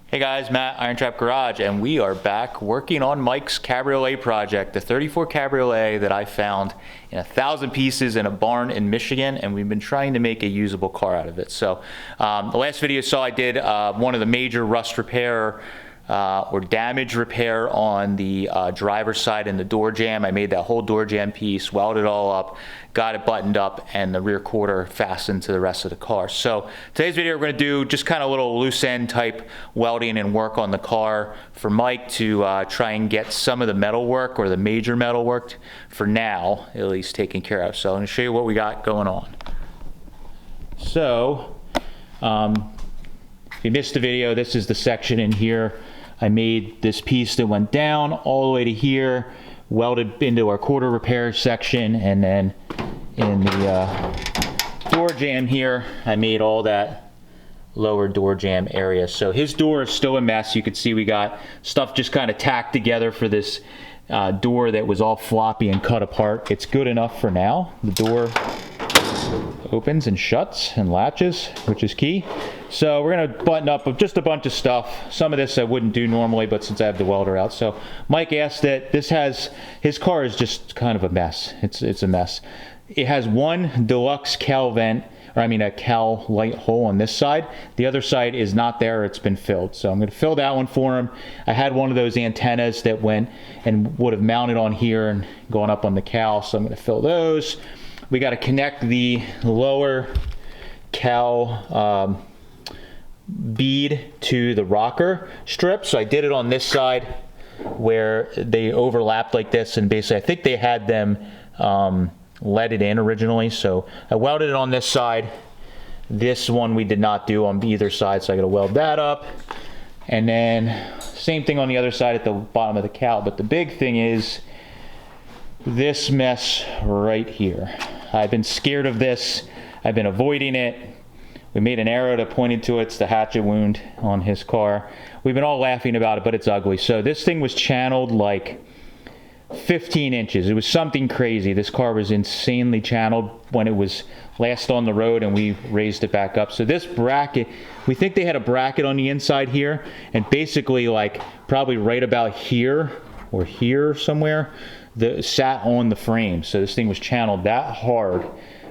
Hey guys, Matt, IronTrap Garage, and we are back working on Mike's Cabriolet project, the 34 Cabriolet that I found in 1,000 pieces in a barn in Michigan, and we've been trying to make a usable car out of it. So the last video you saw, I did one of the major rust repair or damage repair on the driver's side and the door jamb. I made that whole door jamb piece, welded it all up, got it buttoned up, and the rear quarter fastened to the rest of the car. So today's video we're going to do just kind of a little loose end type welding and work on the car for Mike to try and get some of the metal work, or the major metal work for now at least, taken care of. So I'm going to show you what we got going on. So if you missed the video, this is the section in here. I made this piece that went down all the way to here, welded into our quarter repair section, and then in the door jamb here, I made all that lower door jamb area. So his door is still a mess. You can see we got stuff just kind of tacked together for this door that was all floppy and cut apart. It's good enough for now. The door opens and shuts and latches, which is key. So we're going to button up just a bunch of stuff. Some of this I wouldn't do normally, but since I have the welder out. So Mike asked that his car is just kind of a mess. It's a mess. It has one deluxe cowl vent, or I mean a cowl light hole on this side. The other side is not there, it's been filled. So I'm going to fill that one for him. I had one of those antennas that went and would have mounted on here and gone up on the cowl, so I'm going to fill those. We got to connect the lower cowl bead to the rocker strip. So I did it on this side where they overlapped like this, and basically I think they had them leaded in originally. So I welded it on this side. This one we did not do on either side, so I got to weld that up. And then same thing on the other side at the bottom of the cowl. But the big thing is this mess right here. I've been scared of this. I've been avoiding it. We made an arrow that pointed to it. It's the hatchet wound on his car. We've been all laughing about it, but it's ugly. So this thing was channeled like 15 inches. It was something crazy. This car was insanely channeled when it was last on the road, and we raised it back up. So this bracket, we think they had a bracket on the inside here, and basically like probably right about here or here somewhere, sat on the frame. So this thing was channeled that hard.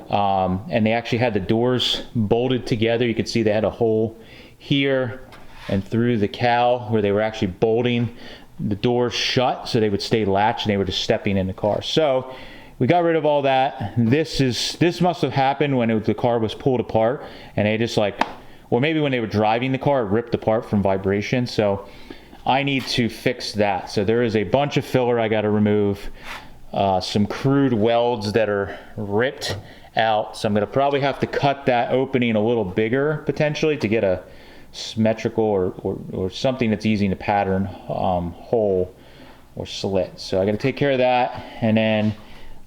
And they actually had the doors bolted together. You could see they had a hole here and through the cowl where they were actually bolting the doors shut so they would stay latched and they were just stepping in the car. So we got rid of all that. This must have happened when the car was pulled apart, and they just like, or maybe when they were driving the car, it ripped apart from vibration. So I need to fix that. So there is a bunch of filler I got to remove, some crude welds that are ripped out. So I'm going to probably have to cut that opening a little bigger potentially to get a symmetrical or something that's easy to pattern hole or slit. So I got to take care of that. And then,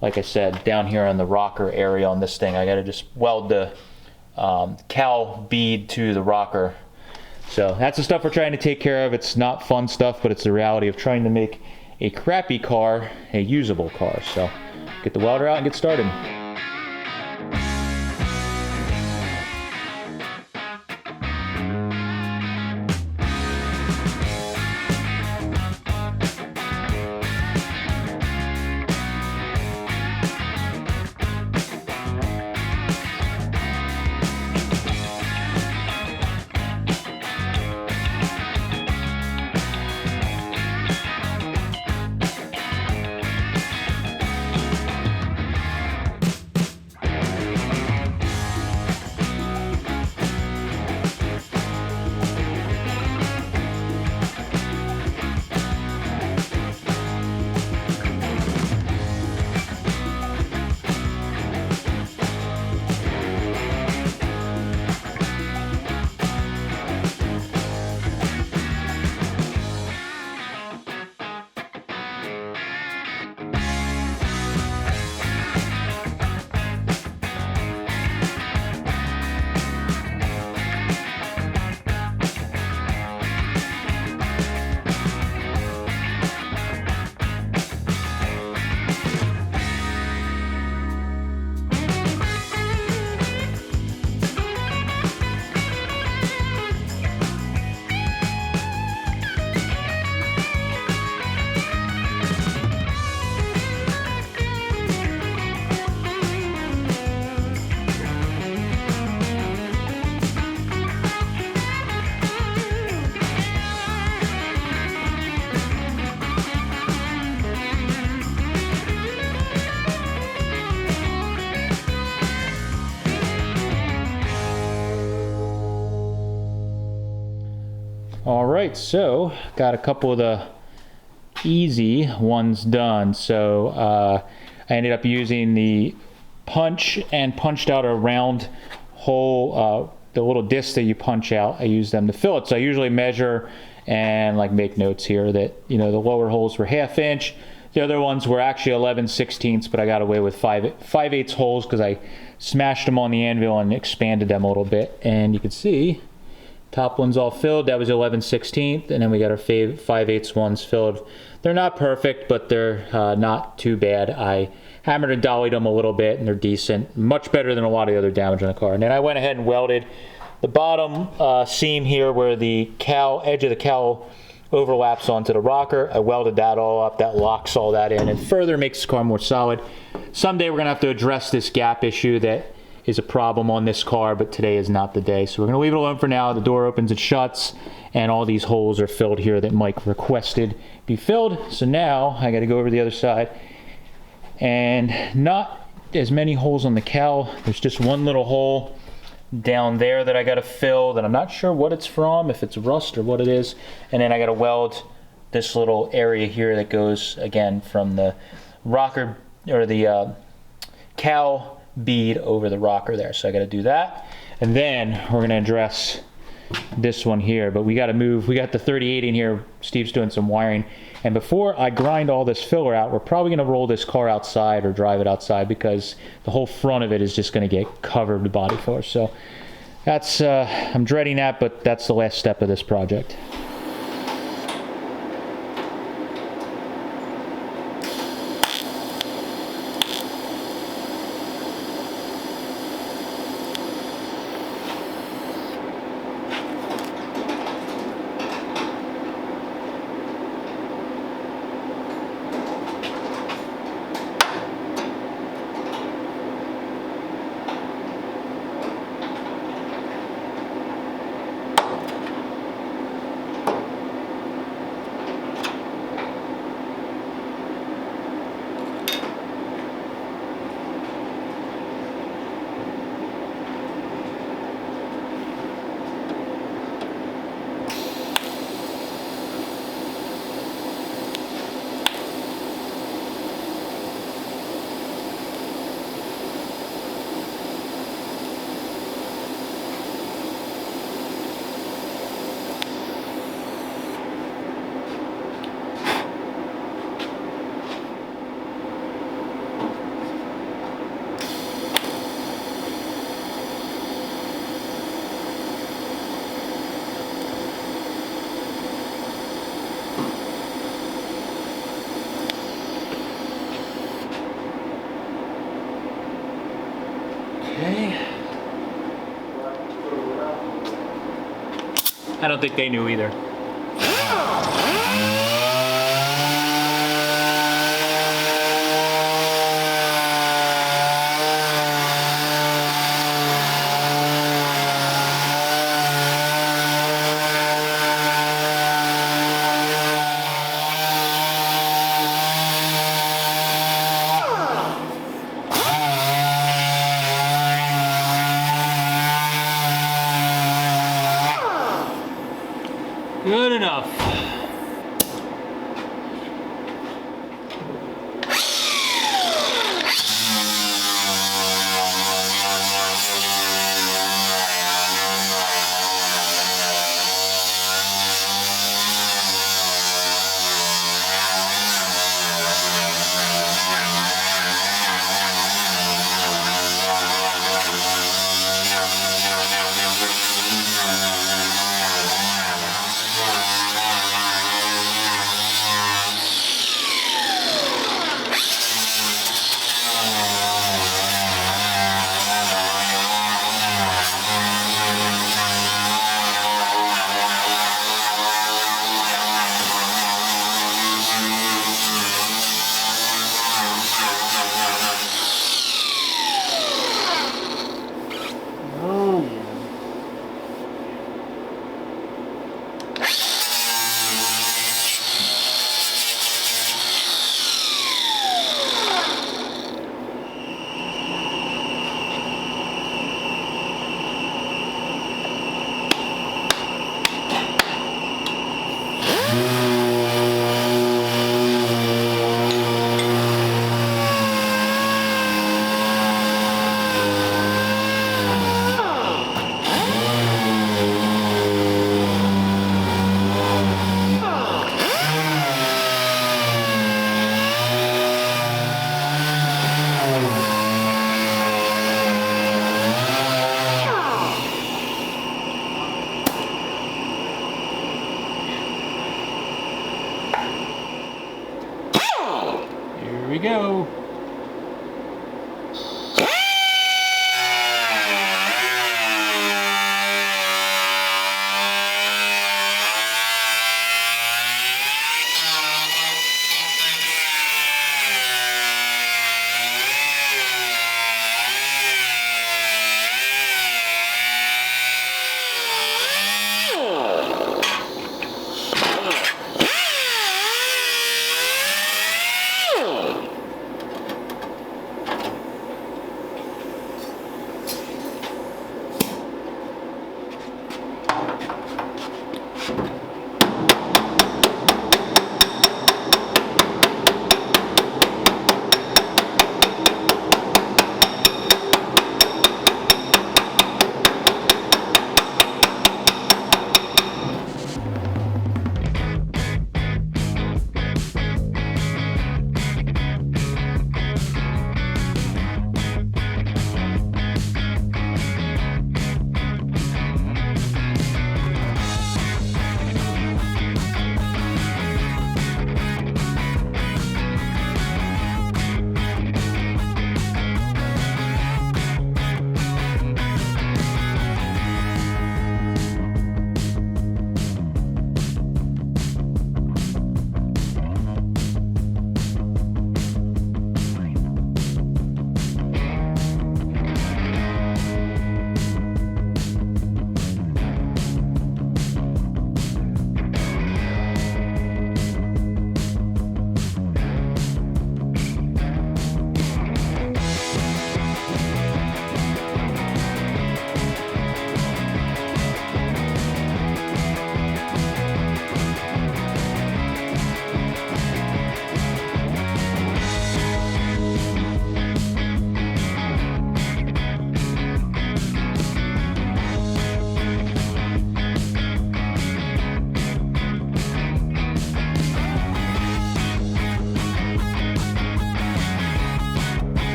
like I said, down here on the rocker area on this thing, I got to just weld the cowl bead to the rocker. So that's the stuff we're trying to take care of. It's not fun stuff, but it's the reality of trying to make a crappy car a usable car. So get the welder out and get started. All right, so got a couple of the easy ones done. So I ended up using the punch and punched out a round hole, the little discs that you punch out. I use them to fill it. So I usually measure and like make notes here that, you know, the lower holes were 1/2 inch. The other ones were actually 11/16, but I got away with 5/8 holes because I smashed them on the anvil and expanded them a little bit. And you can see top one's all filled. That was 11/16, and then we got our 5/8 ones filled. They're not perfect, but they're not too bad. I hammered and dollied them a little bit, and they're decent. Much better than a lot of the other damage on the car. And then I went ahead and welded the bottom seam here where the edge of the cowl overlaps onto the rocker. I welded that all up. That locks all that in and further makes the car more solid. Someday we're gonna have to address this gap issue that is a problem on this car, but today is not the day. So we're gonna leave it alone for now. The door opens and shuts, and all these holes are filled here that Mike requested be filled. So now I gotta go over to the other side, and not as many holes on the cowl. There's just one little hole down there that I gotta fill that I'm not sure what it's from, if it's rust or what it is. And then I gotta weld this little area here that goes again from the rocker or the cowl bead over the rocker there. So I got to do that, and then we're going to address this one here. But we got to move. We got the 38 in here. Steve's doing some wiring, and before I grind all this filler out, we're probably going to roll this car outside or drive it outside because the whole front of it is just going to get covered with body filler. So that's I'm dreading that, but that's the last step of this project. I don't think they knew either. Good enough. we go.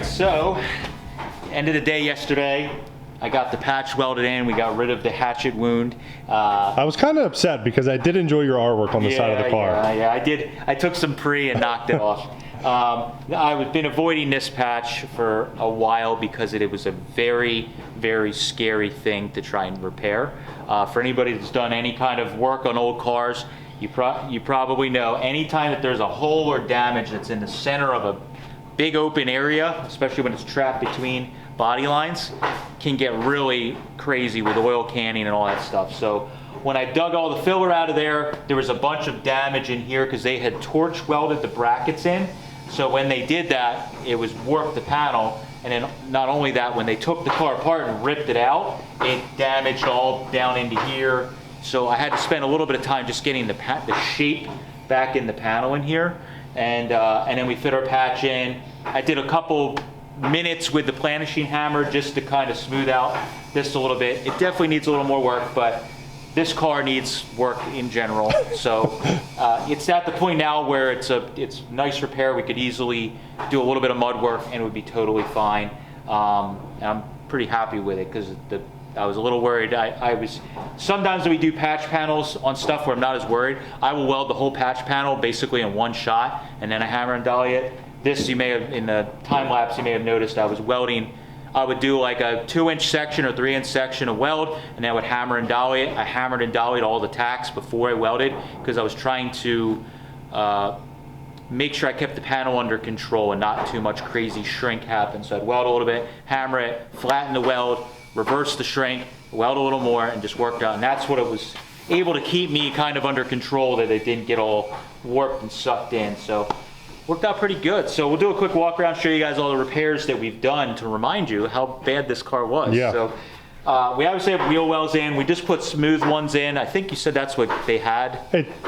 So, end of the day yesterday, I got the patch welded in. We got rid of the hatchet wound. I was kind of upset because I did enjoy your artwork on the side of the car. Yeah, I did. I took some pre and knocked it off. I've been avoiding this patch for a while because it was a very, very scary thing to try and repair. For anybody that's done any kind of work on old cars, you probably know anytime that there's a hole or damage that's in the center of a big open area, especially when it's trapped between body lines, can get really crazy with oil canning and all that stuff. So when I dug all the filler out of there was a bunch of damage in here because they had torch welded the brackets in. So when they did that, it was warped the panel. And then not only that, when they took the car apart and ripped it out, it damaged all down into here. So I had to spend a little bit of time just getting the shape back in the panel in here. And then we fit our patch in. I did a couple minutes with the planishing hammer just to kind of smooth out this a little bit. It definitely needs a little more work, but this car needs work in general. So it's at the point now where it's nice repair. We could easily do a little bit of mud work and it would be totally fine. And I'm pretty happy with it because I was a little worried. Sometimes when we do patch panels on stuff where I'm not as worried, I will weld the whole patch panel basically in one shot and then I hammer and dolly it. This, you may have, in the time lapse, you may have noticed I was welding. I would do like a 2-inch section or 3-inch section of weld, and then I would hammer and dolly it. I hammered and dollied all the tacks before I welded because I was trying to make sure I kept the panel under control and not too much crazy shrink happen. So I'd weld a little bit, hammer it, flatten the weld, reverse the shrink, weld a little more, and just work out. And that's what it was able to keep me kind of under control, that it didn't get all warped and sucked in. So worked out pretty good. So we'll do a quick walk around, show you guys all the repairs that we've done to remind you how bad this car was. Yeah. So we obviously have wheel wells in. We just put smooth ones in. I think you said that's what they had.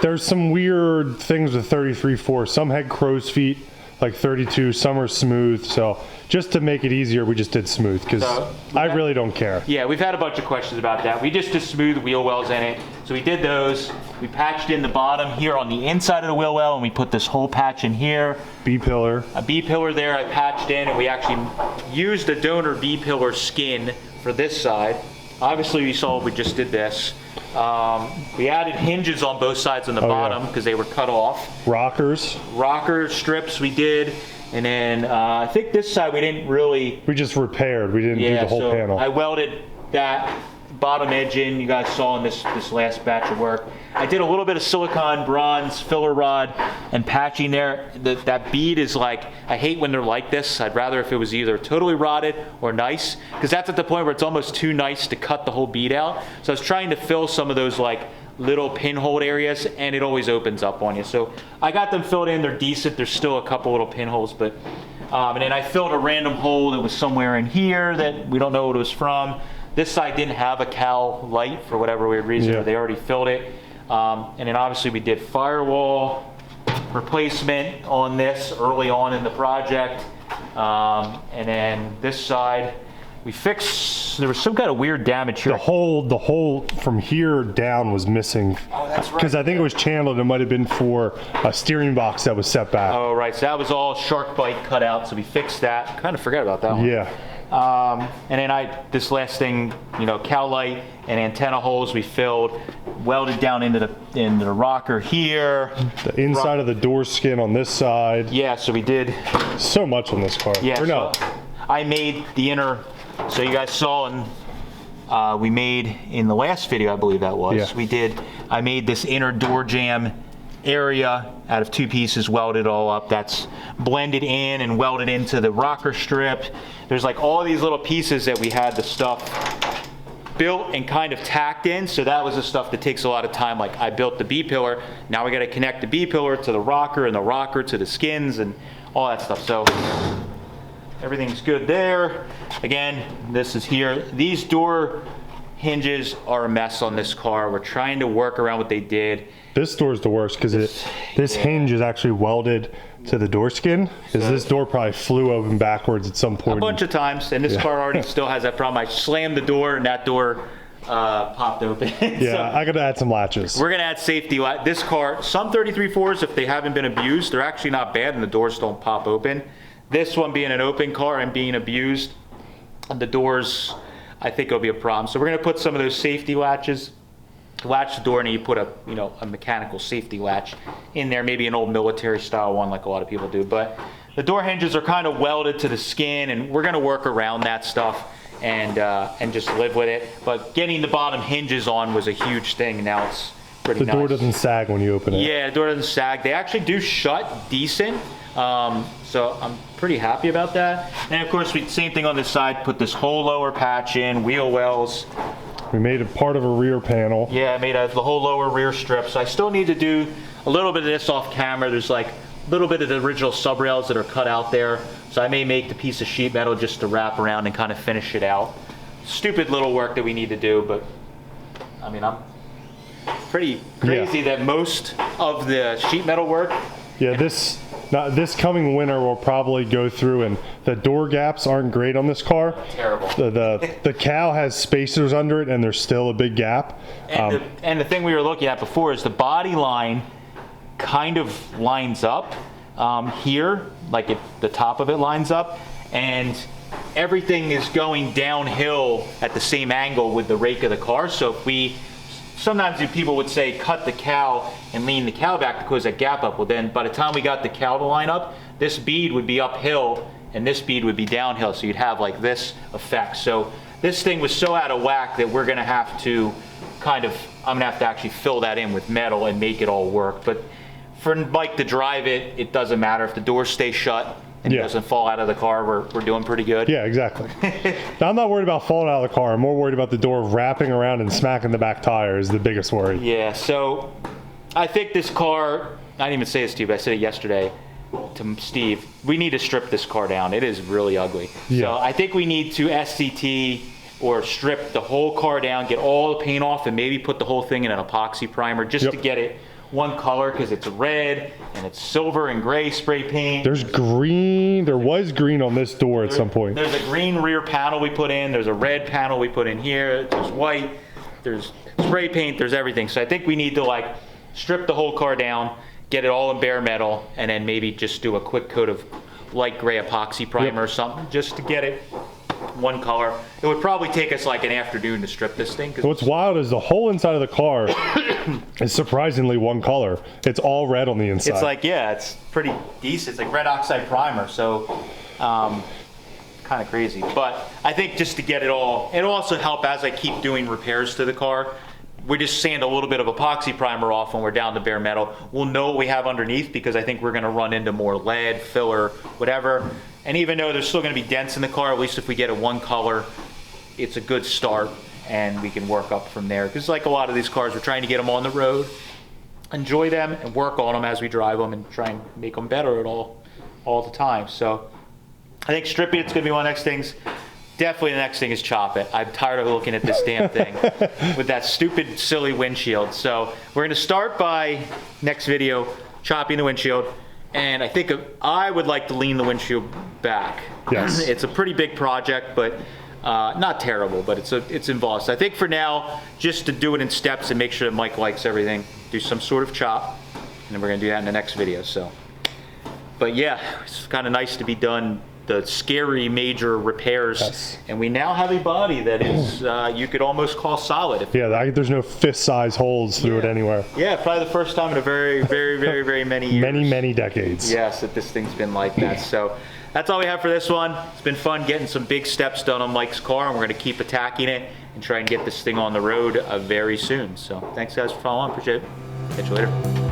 There's some weird things with 33.4. Some had crow's feet, like 32. Some are smooth. So just to make it easier, we just did smooth because I really don't care. Yeah, we've had a bunch of questions about that. We just did smooth wheel wells in it. So we did those. We patched in the bottom here on the inside of the wheel well, and we put this whole patch in here. B-pillar. A B-pillar there I patched in, and we actually used a donor B-pillar skin for this side. Obviously, you saw we just did this. We added hinges on both sides on the bottom because they were cut off. Rocker strips we did. And then I think this side we didn't really... We just repaired. We didn't do the whole panel. I welded that bottom edge in, you guys saw in this last batch of work. I did a little bit of silicone bronze filler rod and patching there. That bead is like, I hate when they're like this. I'd rather if it was either totally rotted or nice, because that's at the point where it's almost too nice to cut the whole bead out. So I was trying to fill some of those like little pinhole areas, and it always opens up on you. So I got them filled in. They're decent. There's still a couple little pinholes, but and then I filled a random hole that was somewhere in here that we don't know what it was from. This side didn't have a cowl light for whatever weird reason, but they already filled it. And then obviously we did firewall replacement on this early on in the project. And then this side, we fixed, there was some kind of weird damage here. The hole from here down was missing. Oh, that's right. Because I think it was channeled. It might have been for a steering box that was set back. Oh, right. So that was all shark bite cut out. So we fixed that. Kind of forgot about that one. Yeah. And then this last thing, cowl light and antenna holes we filled, welded down into the rocker here. The inside of the door skin on this side. Yeah, so we did so much on this car. Yeah, so I made the inner. So you guys saw, and we made in the last video, I believe that was. Yeah. I made this inner door jamb area out of 2 pieces, welded all up. That's blended in and welded into the rocker strip. There's like all these little pieces that we had the stuff built and kind of tacked in. So that was the stuff that takes a lot of time. Like I built the B-pillar. Now we got to connect the B-pillar to the rocker and the rocker to the skins and all that stuff. So everything's good there. Again, this is here. These door hinges are a mess on this car. We're trying to work around what they did. This door's the worst because this hinge is actually welded to the door skin. Because this door probably flew open backwards at some point. A bunch of times, and this car already still has that problem. I slammed the door and that door popped open. Yeah, I gotta add some latches. We're gonna add safety. This car, some 33.4s, if they haven't been abused, they're actually not bad and the doors don't pop open. This one being an open car and being abused, the doors, I think it'll be a problem. So we're gonna put some of those safety latches, latch the door, and you put a mechanical safety latch in there, maybe an old military style one like a lot of people do. But the door hinges are kind of welded to the skin, and we're gonna work around that stuff and just live with it. But getting the bottom hinges on was a huge thing. Now it's pretty The nice. door doesn't sag when you open it. Yeah, the door doesn't sag. They actually do shut decent, so I'm pretty happy about that. And of course, same thing on this side, put this whole lower patch in, wheel wells. We made it part of a rear panel. Yeah, I made the whole lower rear strip. So I still need to do a little bit of this off camera. There's like a little bit of the original sub rails that are cut out there. So I may make the piece of sheet metal just to wrap around and kind of finish it out. Stupid little work that we need to do, but I mean, I'm pretty crazy that most of the sheet metal work. Yeah, this coming winter we'll probably go through, and the door gaps aren't great on this car. Terrible. The cow has spacers under it, and there's still a big gap. And the thing we were looking at before is the body line kind of lines up here, like the top of it lines up, and everything is going downhill at the same angle with the rake of the car. So sometimes people would say cut the cow and lean the cow back because that gap up. Well, then by the time we got the cow to line up, this bead would be uphill and this bead would be downhill. So you'd have like this effect. So this thing was so out of whack that we're going to have to I'm going to have to actually fill that in with metal and make it all work. But for Mike to drive it, it doesn't matter. If the doors stay shut and it doesn't fall out of the car, we're doing pretty good. Yeah, exactly. Now, I'm not worried about falling out of the car. I'm more worried about the door wrapping around and smacking the back tire is the biggest worry. Yeah, so I think this car, I didn't even say this to you, but I said it yesterday to Steve, we need to strip this car down. It is really ugly. Yeah. So I think we need to SCT or strip the whole car down, get all the paint off, and maybe put the whole thing in an epoxy primer just to get it one color, because it's red and it's silver and gray spray paint. There's green. There was green on this door at some point. There's a green rear panel we put in. There's a red panel we put in here. There's white. There's spray paint. There's everything. So I think we need to like strip the whole car down, get it all in bare metal, and then maybe just do a quick coat of light gray epoxy primer or something just to get it one color. It would probably take us like an afternoon to strip this thing. What's wild is the whole inside of the car is surprisingly one color. It's all red on the inside. It's like, yeah, it's pretty decent. It's like red oxide primer, so kind of crazy. But I think just to get it all, it'll also help as I keep doing repairs to the car. We just sand a little bit of epoxy primer off when we're down to bare metal. We'll know what we have underneath because I think we're going to run into more lead, filler, whatever. And even though there's still going to be dents in the car, at least if we get it one color, it's a good start and we can work up from there. Because like a lot of these cars, we're trying to get them on the road, enjoy them, and work on them as we drive them and try and make them better at all the time. So I think stripping it's going to be one of the next things. Definitely the next thing is chop it. I'm tired of looking at this damn thing with that stupid, silly windshield. So we're going to start by next video chopping the windshield. And I think I would like to lean the windshield back. Yes. It's a pretty big project, but not terrible, but it's involved. So I think for now, just to do it in steps and make sure that Mike likes everything, do some sort of chop. And then we're going to do that in the next video. So, but yeah, it's kind of nice to be done the scary major repairs, and we now have a body that is you could almost call solid. There's no fist-size holes through it anywhere. Yeah, probably the first time in a very, very, very, very many years. Many decades. Yes, that this thing's been like that. So that's all we have for this one. It's been fun getting some big steps done on Mike's car, and we're going to keep attacking it and try and get this thing on the road very soon. So thanks guys for following. Appreciate it. Catch you later.